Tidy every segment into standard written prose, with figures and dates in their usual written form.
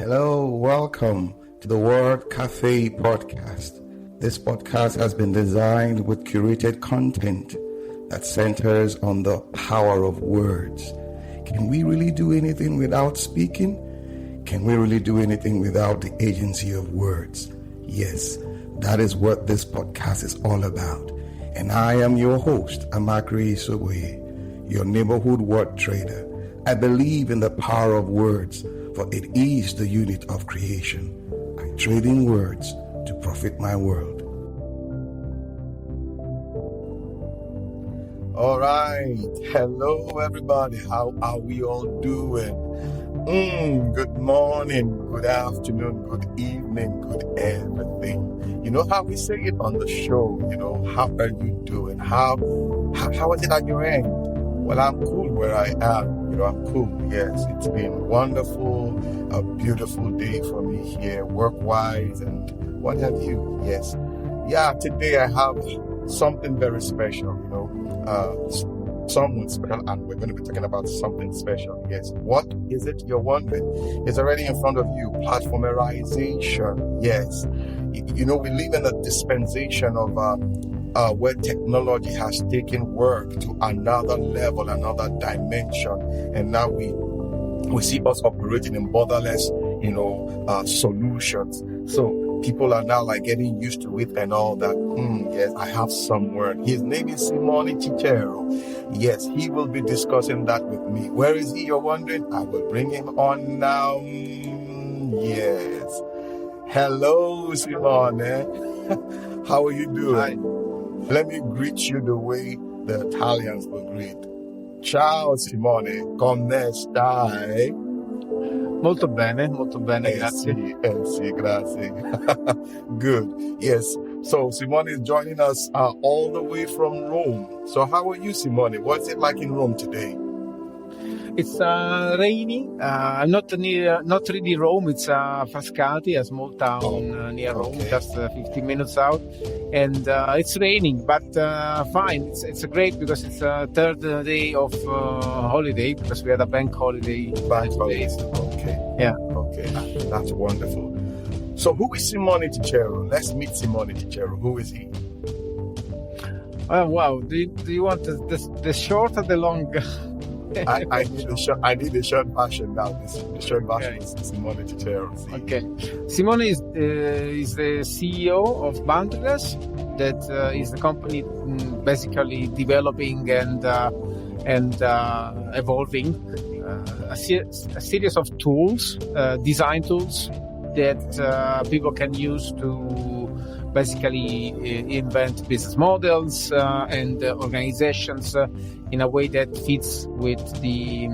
Hello, welcome to the Word Café podcast. This podcast has been designed with curated content that centers on the power of words. Can we really do anything without speaking? Can we really do anything without the agency of words? Yes, that is what this podcast is all about. And I am your host, Amakri Isoboye, your neighborhood word trader. I believe in the power of words, for it is the unit of creation. I trade in words to profit my world. All right. Hello, everybody. How are we all doing? Good morning, good afternoon, good evening, good everything. You know how we say it on the show, how are you doing? How is it at your end? Well, I'm cool where I am. I'm cool. Yes, it's been wonderful, a beautiful day for me here, work-wise and what have you. Yes. Yeah, today I have something very special, someone special, and we're going to be talking about something special. Yes. What is it, you're wondering? It's already in front of you. Platformarization. Yes. We live in a dispensation of where technology has taken work to another level, another dimension, and now we see us operating in borderless, solutions. So people are now getting used to it and all that. Yes, I have some word. His name is Simone Cicero. Yes, he will be discussing that with me. Where is he, you're wondering? I will bring him on now. Yes. Hello, Simone. How are you doing? Hi. Let me greet you the way the Italians will greet. Ciao Simone, come stai? Molto bene, grazie. Sì, grazie. Good. Yes. So Simone is joining us all the way from Rome. So how are you, Simone? What's it like in Rome today? It's rainy. Not really Rome. It's Frascati, a small town near Rome, just 15 minutes out, and it's raining, but fine. It's great because it's the third day of holiday because we had a bank holiday. Okay. Yeah. Okay. That's wonderful. So who is Simone Cicero? Let's meet Simone Cicero. Who is he? Wow. Do you want the short or the long? I need the short version now. The short version is Simone Cicero. Okay. Simone is the CEO of Borderless. That is the company basically developing and evolving a series of tools, design tools that people can use to basically invent business models and organizations in a way that fits with the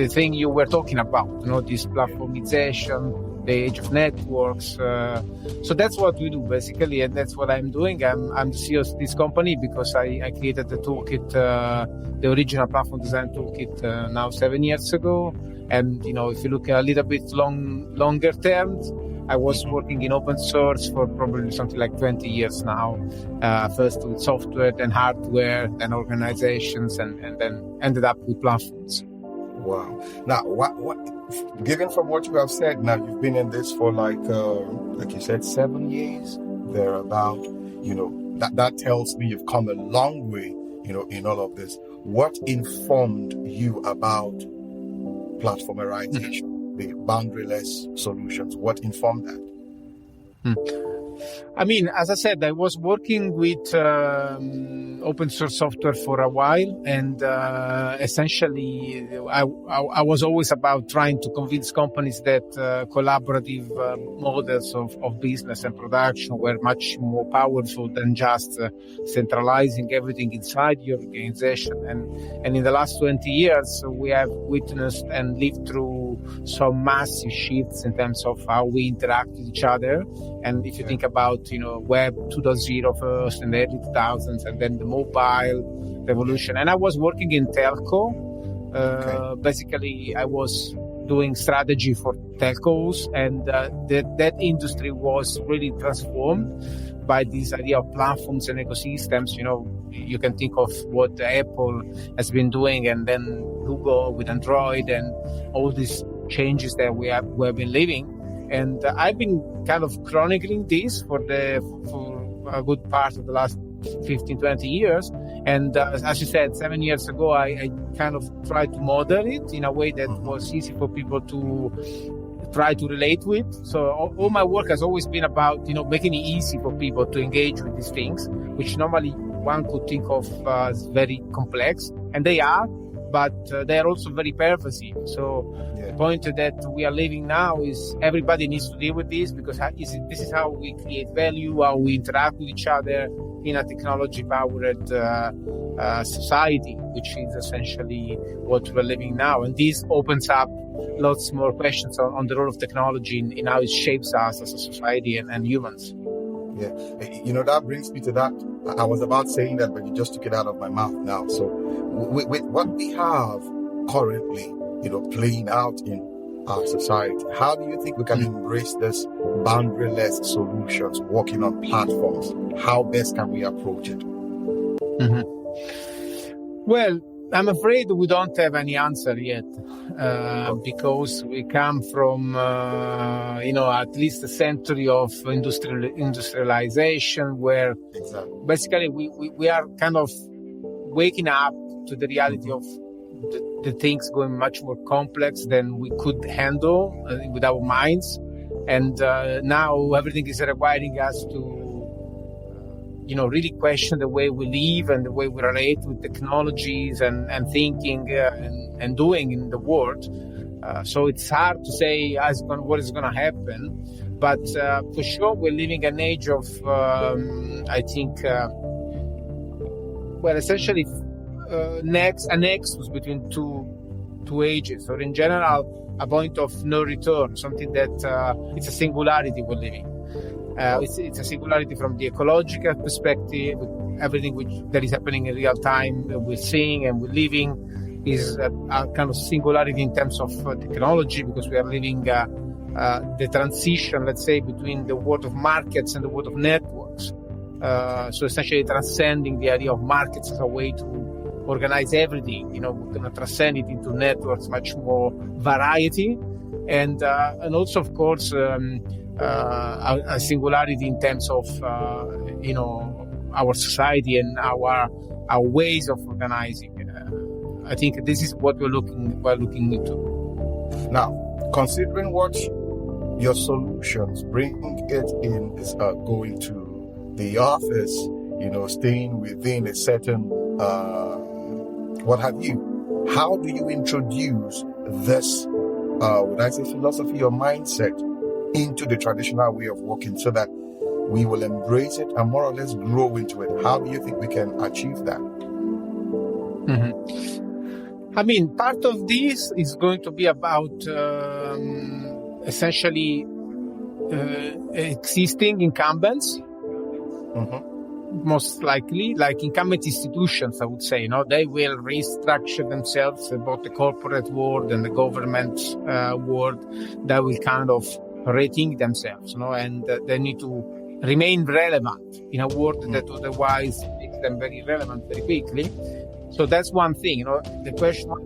thing you were talking about, this platformization, the age of networks. So that's what we do basically, and that's what I'm doing. I'm the CEO of this company because I created the toolkit, the original platform design toolkit now 7 years ago. And if you look a little bit longer term, I was working in open source for probably something like 20 years now. First with software, then hardware, then organizations, and then ended up with platforms. Wow. Now, what? Given from what you have said, now you've been in this for like you said, 7 years, thereabout. That tells me you've come a long way, in all of this. What informed you about platformarization? The boundaryless solutions. What informed that? I mean, as I said, I was working with open source software for a while, and essentially, I was always about trying to convince companies that collaborative models of business and production were much more powerful than just centralizing everything inside your organization. And in the last 20 years, we have witnessed and lived through some massive shifts in terms of how we interact with each other. And if you think about, Web 2.0 first in the early 2000s, and then the mobile revolution. And I was working in telco. Basically, I was doing strategy for telcos, and that industry was really transformed by this idea of platforms and ecosystems. You can think of what Apple has been doing, and then Google with Android, and all these changes that we have been living. And I've been kind of chronicling this for a good part of the last 15, 20 years. And as you said, 7 years ago, I kind of tried to model it in a way that was easy for people to try to relate with. So all my work has always been about, making it easy for people to engage with these things, which normally one could think of as very complex, and they are, but they are also very pervasive. So the point that we are living now is everybody needs to deal with this, because this is how we create value, how we interact with each other in a technology-powered society, which is essentially what we're living now. And this opens up lots more questions on the role of technology in how it shapes us as a society and humans. Yeah, that brings me to that. I was about saying that, but you just took it out of my mouth now. So with what we have currently, playing out in our society, how do you think we can embrace this boundaryless solutions, working on platforms? How best can we approach it? Well, I'm afraid we don't have any answer yet, because we come from, at least a century of industrialization, where basically we are kind of waking up to the reality of the things going much more complex than we could handle with our minds. And now everything is requiring us to really question the way we live and the way we relate with technologies and thinking and doing in the world. So it's hard to say what is going to happen. But for sure, we're living an age of, I think, essentially a nexus between two ages, or in general, a point of no return, something that it's a singularity we're living. It's a singularity from the ecological perspective. Everything that is happening in real time, we're seeing and we're living, is a kind of singularity in terms of technology, because we are living the transition, let's say, between the world of markets and the world of networks. So essentially transcending the idea of markets as a way to organize everything. We're going to transcend it into networks, much more variety, and also, of course, a singularity in terms of our society and our ways of organizing. I think this is what we're looking into. Now, considering what your solutions bring it in is going to the office, staying within a certain what have you. How do you introduce this would I say philosophy or mindset into the traditional way of working, so that we will embrace it and more or less grow into it? How do you think we can achieve that? I mean, part of this is going to be about essentially existing incumbents, most likely, like incumbent institutions, I would say. They will restructure themselves, both the corporate world and the government world. They will kind of rethink themselves, and they need to remain relevant in a world that otherwise makes them very relevant very quickly. So that's one thing. The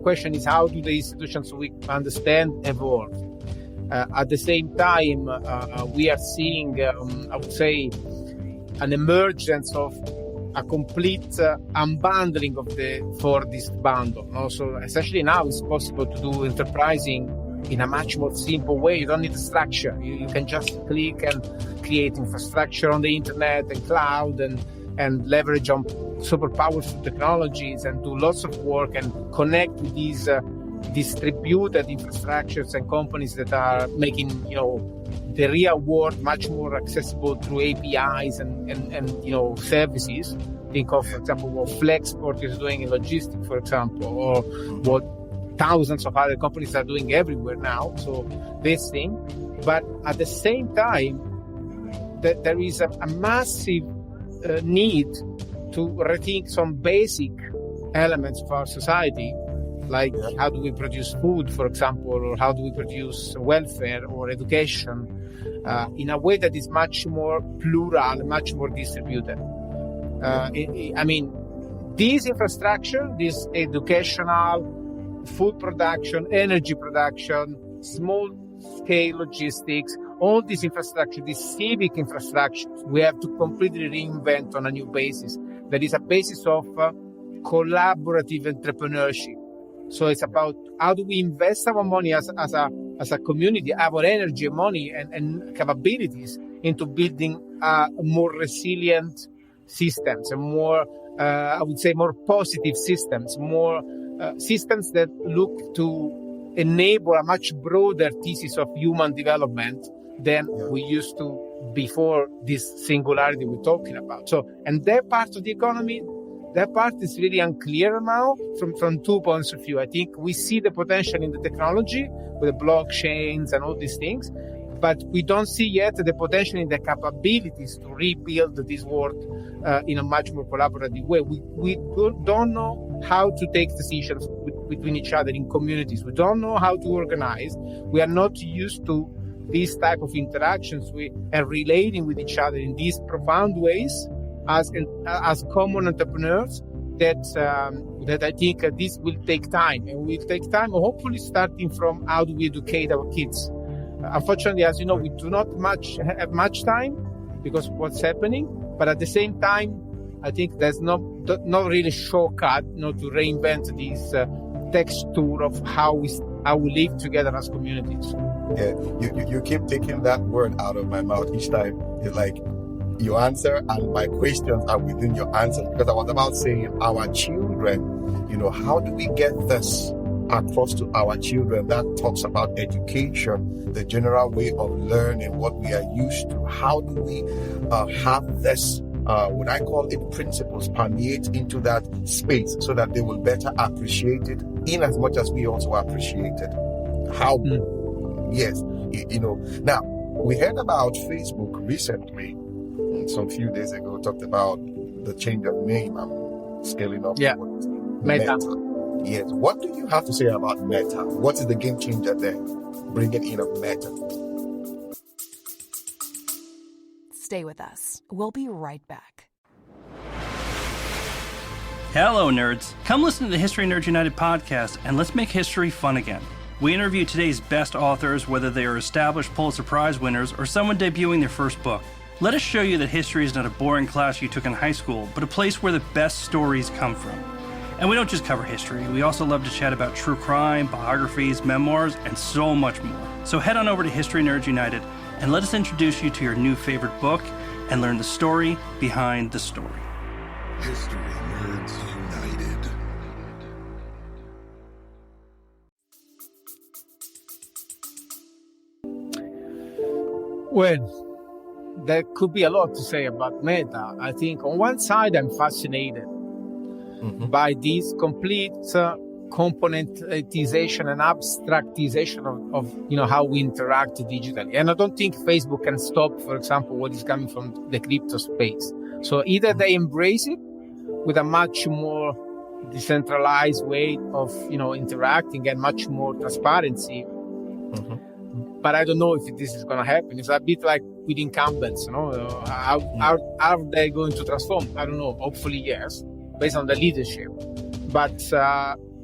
question is, how do the institutions we understand evolve? At the same time, we are seeing, I would say, an emergence of a complete unbundling for this bundle. So essentially now it's possible to do enterprising in a much more simple way. You don't need a structure. You can just click and create infrastructure on the internet and cloud and leverage on super powerful technologies and do lots of work and connect with these distributed infrastructures and companies that are making, the real world much more accessible through APIs and services. Think of, for example, what Flexport is doing in logistics, for example, or what thousands of other companies are doing everywhere now. So this thing, but at the same time, there is a massive need to rethink some basic elements of our society, like how do we produce food, for example, or how do we produce welfare or education in a way that is much more plural, much more distributed. I mean, this infrastructure, this educational, food production, energy production, small scale logistics, all this infrastructure, these civic infrastructures, we have to completely reinvent on a new basis. That is a basis of collaborative entrepreneurship. So it's about how do we invest our money as a community, our energy, money, and capabilities into building more resilient systems and more, I would say, more positive systems, more systems that look to enable a much broader thesis of human development than we used to before this singularity we're talking about. So, and that part of the economy, that part is really unclear now from 2 points of view. I think we see the potential in the technology with the blockchains and all these things, but we don't see yet the potential in the capabilities to rebuild this world in a much more collaborative way. We don't know how to take decisions between each other in communities. We don't know how to organize. We are not used to these type of interactions and relating with each other in these profound ways as common entrepreneurs that I think this will take time, and will take time, hopefully starting from how do we educate our kids. Unfortunately, as you know, we do not have much time because of what's happening, but at the same time, I think there's not really shortcut, to reinvent this texture of how we live together as communities. Yeah, you keep taking that word out of my mouth each time. It's like you answer and my questions are within your answers, because I was about saying our children, how do we get this across to our children? That talks about education, the general way of learning, what we are used to. How do we have this, what I call it, principles permeate into that space so that they will better appreciate it in as much as we also appreciate it? How? Yes, now we heard about Facebook recently, some few days ago, talked about the change of name and scaling up. Yeah, Meta. Yes. What do you have to say about Meta? What is the game changer there? Bringing in of Meta. Stay with us. We'll be right back. Hello, nerds. Come listen to the History Nerds United podcast, and let's make history fun again. We interview today's best authors, whether they are established Pulitzer Prize winners or someone debuting their first book. Let us show you that history is not a boring class you took in high school, but a place where the best stories come from. And we don't just cover history, we also love to chat about true crime, biographies, memoirs, and so much more. So head on over to History Nerds United and let us introduce you to your new favorite book and learn the story behind the story. History Nerds United. Well, there could be a lot to say about Meta. I think on one side, I'm fascinated by this complete componentization and abstractization of how we interact digitally. And I don't think Facebook can stop, for example, what is coming from the crypto space. So either they embrace it with a much more decentralized way of interacting and much more transparency. But I don't know if this is going to happen. It's a bit like with incumbents, how are they going to transform? I don't know. Hopefully, yes, based on the leadership. But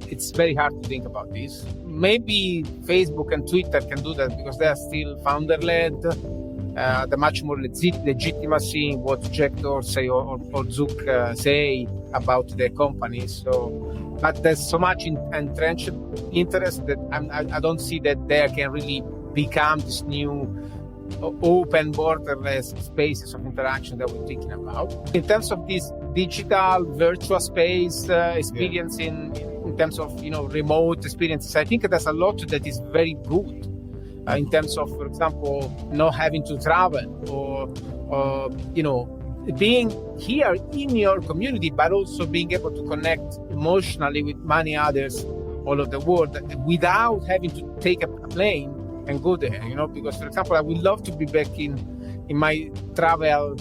it's very hard to think about this. Maybe Facebook and Twitter can do that because they are still founder-led. They're much more legitimacy in what Jack Dorsey or Zuck say about their companies. So, but there's so much entrenched interest that I don't see that they can really become this new open, borderless spaces of interaction that we're thinking about. In terms of this digital virtual space experience in terms of remote experiences, I think there's a lot that is very good in terms of, for example, not having to travel or being here in your community, but also being able to connect emotionally with many others all over the world without having to take a plane and go there, because, for example, I would love to be back in my travel,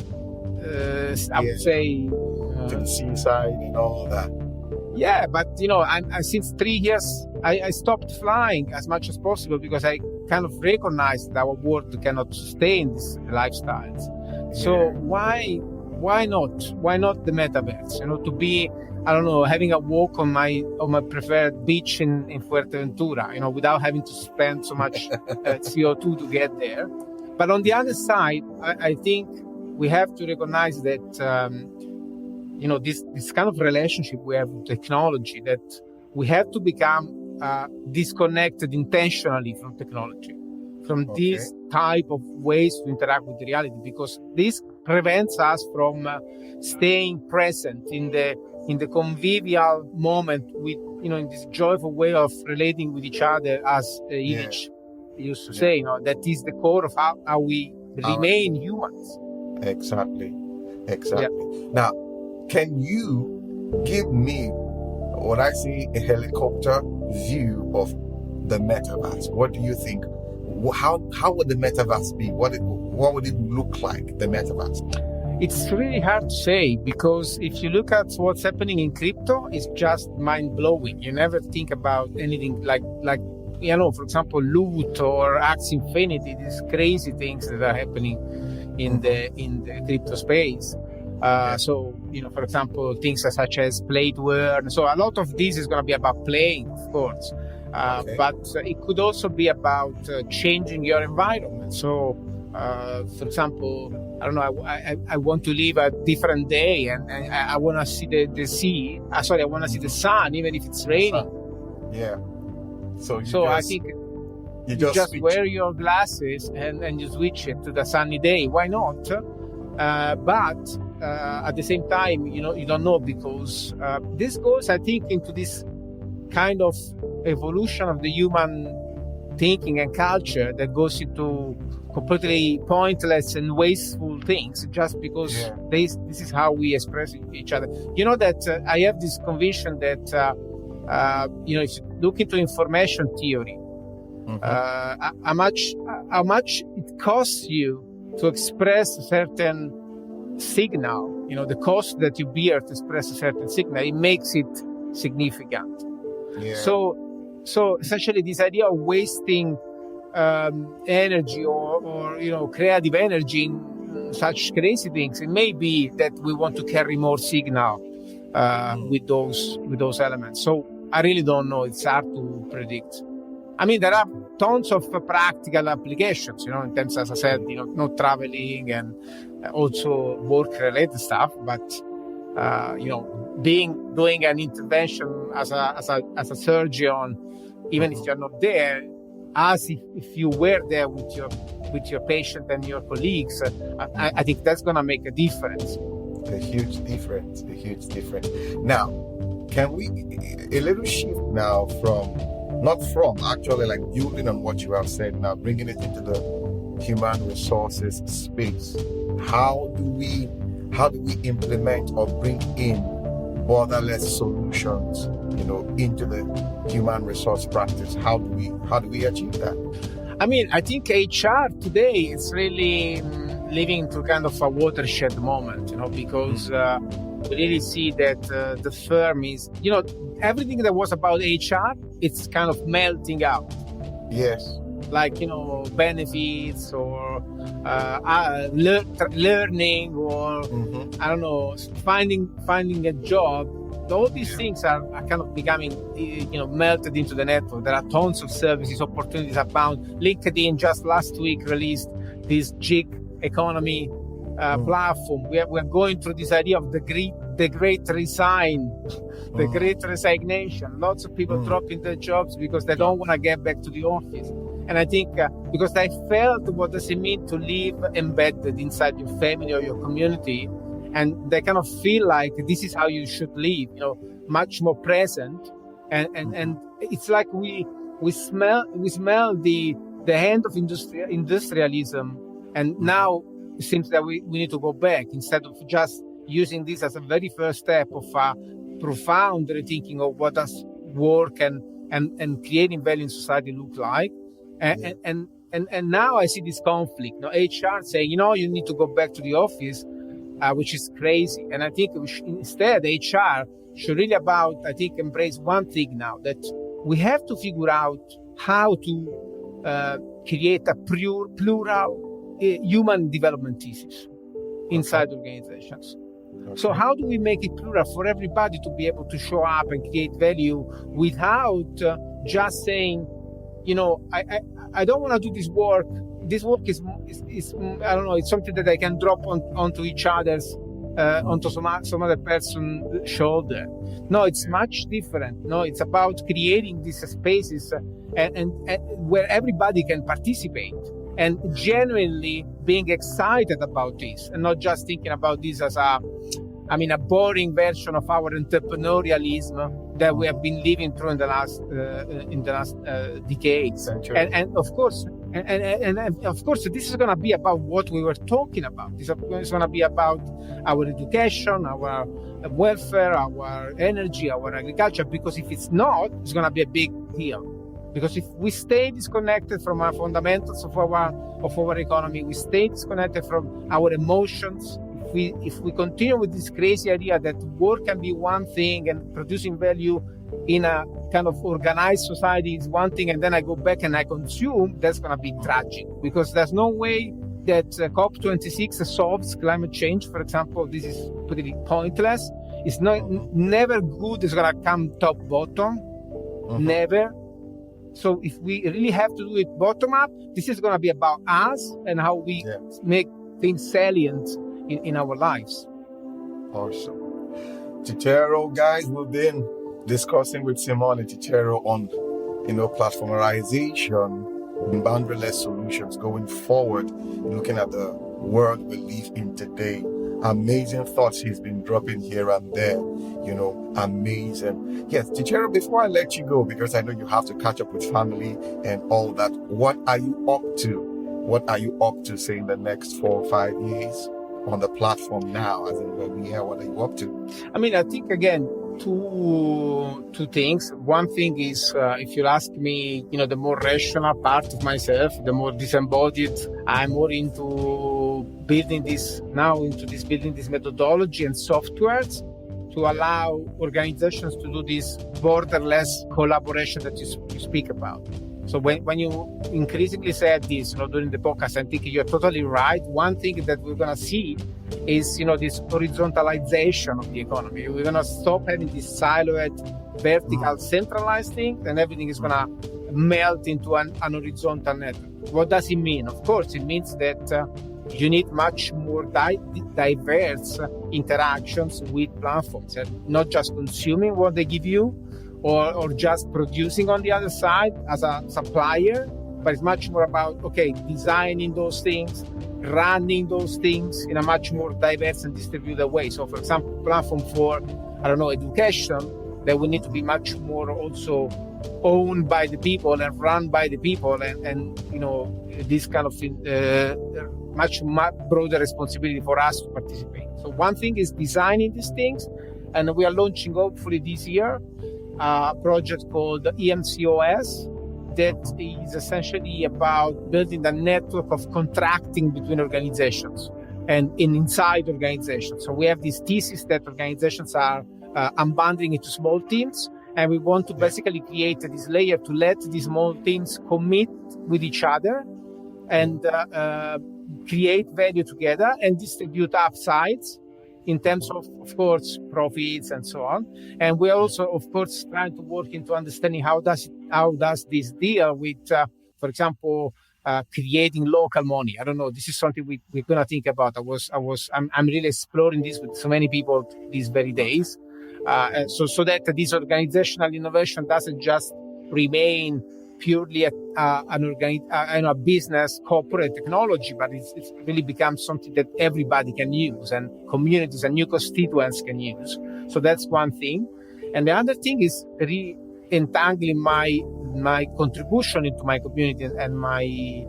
I would say... to the seaside and all that. Yeah, but, I since 3 years, I stopped flying as much as possible because I kind of recognized that our world cannot sustain these lifestyles. So why why not? Why not the metaverse? To be, I don't know, having a walk on my preferred beach in Fuerteventura, without having to spend so much CO2 to get there. But on the other side, I think we have to recognize that, this kind of relationship we have with technology, that we have to become disconnected intentionally from technology, from this type of ways to interact with reality, because this prevents us from staying present in the convivial moment with, in this joyful way of relating with each other, as Illich used to say, that is the core of how we remain humans. Exactly. Yeah. Now, can you give me what I see a helicopter view of the metaverse? What do you think? How would the metaverse be? What would it look like, the metaverse? It's really hard to say, because if you look at what's happening in crypto, it's just mind-blowing. You never think about anything like for example, Loot or Axie Infinity, these crazy things that are happening in the crypto space. So, for example, things such as Playtware. So a lot of this is going to be about playing, of course. But it could also be about changing your environment. So, for example, I don't know, I want to live a different day, and I want to see the sea. I want to see the sun, even if it's raining. Yeah. I think you just wear your glasses and you switch it to the sunny day. Why not? But at the same time, you don't know, because this goes, I think, into this kind of evolution of the human thinking and culture that goes into completely pointless and wasteful things just because this is how we express each other. That I have this conviction that if you look into information theory, how much it costs you to express a certain signal, the cost that you bear to express a certain signal, it makes it significant. So essentially, this idea of wasting energy or creative energy in such crazy things, it may be that we want to carry more signal with those elements. So I really don't know. It's hard to predict. I mean, there are tons of practical applications, in terms, as I said, not traveling and also work-related stuff. But doing an intervention as a surgeon, even if you're not there, as if you were there with your patient and your colleagues, I think that's going to make a difference. A huge difference. Now, can we a little shift now actually like building on what you have said, now bringing it into the human resources space? How do we implement or bring in borderless solutions, into the human resource practice? How do we achieve that? I mean, I think HR today is really living into kind of a watershed moment, because we really see that the firm is, everything that was about HR, it's kind of melting out. Yes. Like, benefits or learning or, I don't know, finding a job. All these things are kind of becoming, melted into the network. There are tons of services, opportunities abound. LinkedIn just last week released this gig economy platform. We're going through this idea of the great resign, the great resignation. Lots of people dropping their jobs because they don't want to get back to the office. And I think because they felt what does it mean to live embedded inside your family or your community, and they kind of feel like this is how you should live, much more present. And it's like we smell the end of industrialism, and now it seems that we need to go back instead of just using this as a very first step of a profound rethinking of what does work and creating value in society look like. And now I see this conflict. HR saying, you need to go back to the office, which is crazy. And I think instead HR should really embrace one thing now, that we have to figure out how to create a plural human development thesis. inside organizations. So how do we make it plural for everybody to be able to show up and create value without just saying, I don't want to do this work. This work is I don't know, it's something that I can drop onto each other's, onto some other person's shoulder. No, it's much different. No, it's about creating these spaces and where everybody can participate and genuinely being excited about this and not just thinking about this as a boring version of our entrepreneurialism that we have been living through in the last decades. And of course, this is going to be about what we were talking about. This is going to be about our education, our welfare, our energy, our agriculture. Because if it's not, it's going to be a big deal. Because if we stay disconnected from our fundamentals of our economy, we stay disconnected from our emotions. If we continue with this crazy idea that work can be one thing and producing value in a kind of organized society is one thing, and then I go back and I consume, that's going to be tragic, because there's no way that COP26 solves climate change, for example. This is pretty pointless. It's never good. It's going to come top bottom, never. So if we really have to do it bottom up, this is going to be about us and how we make things salient in our lives. Awesome. Cicero, guys, we've been discussing with Simone Cicero on, platformarization and boundaryless solutions going forward, looking at the world we live in today. Amazing thoughts he's been dropping here and there, amazing. Yes, Cicero, before I let you go, because I know you have to catch up with family and all that, what are you up to? What are you up to, say, in the next 4 or 5 years on the platform now, as in where we are? What are you up to? I think, again, two things. One thing is, if you ask me, the more rational part of myself, the more disembodied, I'm more into building this methodology and softwares to allow organizations to do this borderless collaboration that you speak about. So when you increasingly said this, during the podcast, I think you're totally right. One thing that we're going to see is, this horizontalization of the economy. We're going to stop having this siloed, vertical, centralized thing, and everything is going to melt into an horizontal network. What does it mean? Of course, it means that you need much more diverse interactions with platforms, and not just consuming what they give you, or just producing on the other side as a supplier, but it's much more about, designing those things, running those things in a much more diverse and distributed way. So, for example, platform for, education, that will need to be much more also owned by the people and run by the people, and this kind of much broader responsibility for us to participate. So one thing is designing these things, and we are launching hopefully this year a project called EMCOS that is essentially about building the network of contracting between organizations and inside organizations. So we have this thesis that organizations are unbundling into small teams, and we want to basically create this layer to let these small teams commit with each other and create value together and distribute upsides in terms of course, profits and so on. And we're also, of course, trying to work into understanding how does this deal with, for example, creating local money. I don't know. This is something we're going to think about. I'm really exploring this with so many people these very days. So that this organizational innovation doesn't just remain purely a business corporate technology, but it's really becomes something that everybody can use and communities and new constituents can use. So that's one thing. And the other thing is re-entangling my contribution into my community and my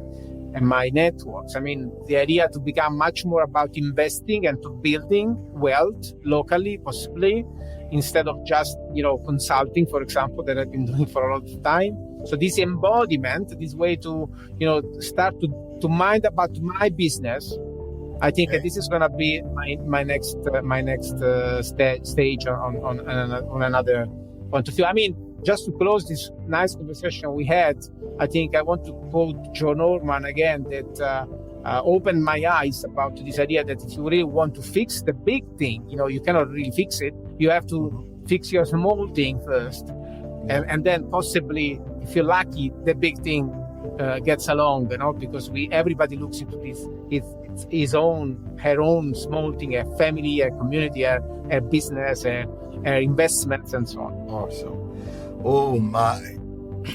networks. The idea to become much more about investing and to building wealth locally, possibly, instead of just, consulting, for example, that I've been doing for a lot of time. So this embodiment, this way to, start to mind about my business, I think that this is going to be my next stage on another point of view. Just to close this nice conversation we had, I think I want to quote Joe Norman again, that opened my eyes about this idea that if you really want to fix the big thing, you cannot really fix it. You have to fix your small thing first. And then possibly, if you're lucky, the big thing gets along, because everybody looks into this, her own small thing, a family, a community, a business, a investments, and so on. Awesome. Oh my.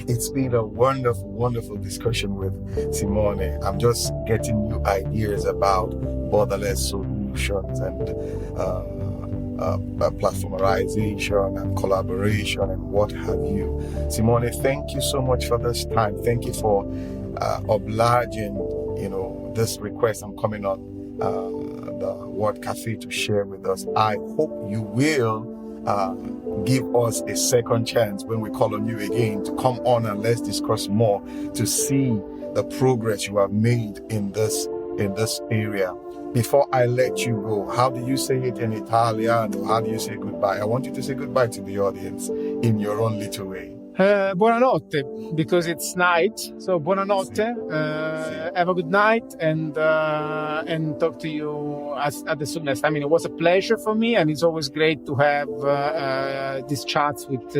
It's been a wonderful, wonderful discussion with Simone. I'm just getting new ideas about borderless solutions and platformarization and collaboration and what have you. Simone, thank you so much for this time. Thank you for obliging, this request. I'm coming on the Word Cafe to share with us. I hope you will give us a second chance when we call on you again to come on and let's discuss more, to see the progress you have made in this area. Before I let you go, how do you say it in Italian, or how do you say goodbye? I want you to say goodbye to the audience in your own little way. Buonanotte, because it's night. So buonanotte. Have a good night, and talk to you at the soonest. I mean, it was a pleasure for me, and it's always great to have these chats with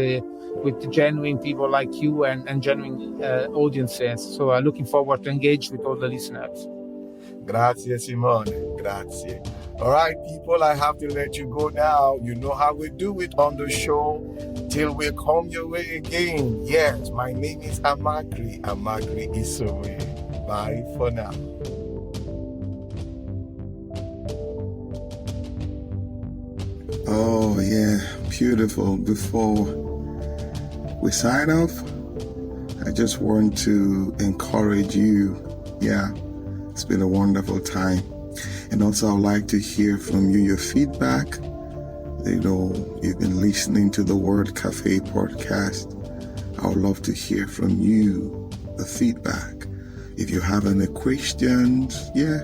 genuine people like you and genuine audiences. So looking forward to engage with all the listeners. Grazie, Simone. Grazie. All right, people, I have to let you go now. You know how we do it on the show. Till we come your way again. Yes, my name is Amakri Isowe. Bye for now. Oh, yeah, beautiful. Before we sign off, I just want to encourage you. Yeah, it's been a wonderful time. And also, I'd like to hear from you, your feedback. You've been listening to the Word Cafe podcast. I would love to hear from you, the feedback. If you have any questions, you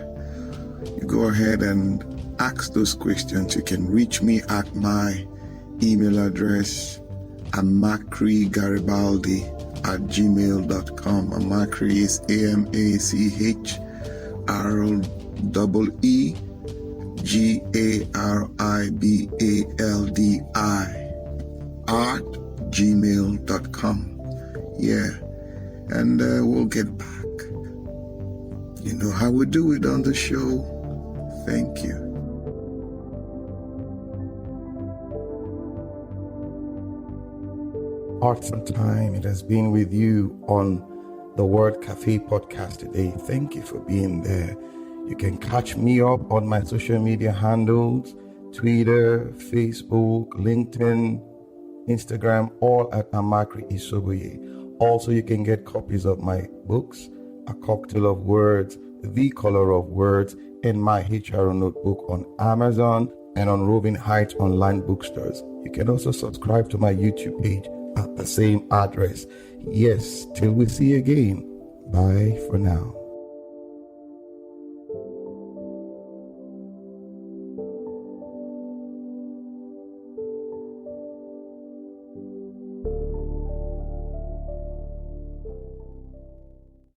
go ahead and ask those questions. You can reach me at my email address, amacrigaribaldi@gmail.com. Amacri is AMACHREEGaribaldi@gmail.com. And we'll get back. You know how we do it on the show. Thank you. Awesome time it has been with you on the Word Cafe podcast today. Thank you for being there. You can catch me up on my social media handles, Twitter, Facebook, LinkedIn, Instagram, all at Amakri Isobuye. Also, you can get copies of my books, A Cocktail of Words, The Color of Words, and my HR notebook on Amazon and on Roving Heights online bookstores. You can also subscribe to my YouTube page at the same address. Yes, till we see you again. Bye for now.